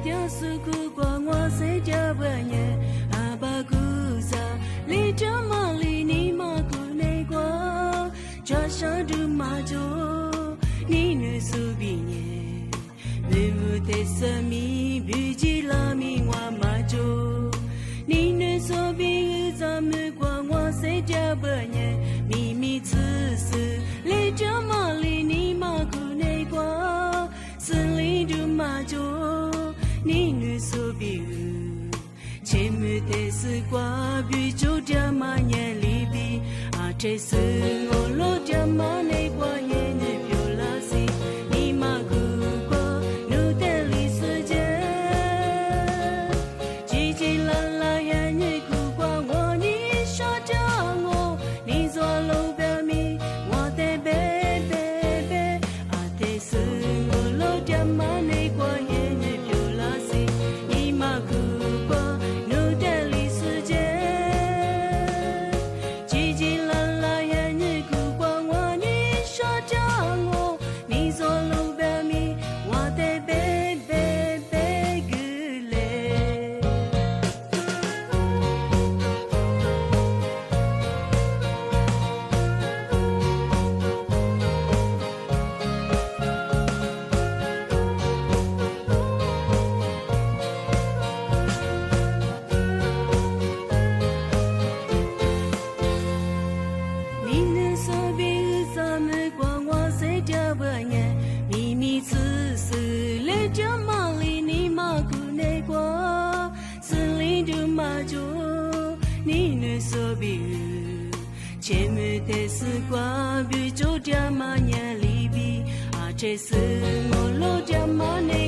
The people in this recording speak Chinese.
条苏苦光我谁家不年阿巴古萨里着马里尼马古内瓜抓上杜马就你女苏比年维吾特色米比吉拉米瓦马就你女苏比咱们光我谁家不年秘密此事里着马里尼马古内瓜森林杜马就你女苏比前面的是瓜比就这么年里比啊这是我老家嘛内瓜也女表拉西你马古瓜努的里世界叽叽啦啦也女古瓜我你说着我你做路表米我的贝贝贝啊这是我老家嘛内瓜也女表拉西你马古前面的是瓜比就这么年里比啊这是我老家嘛内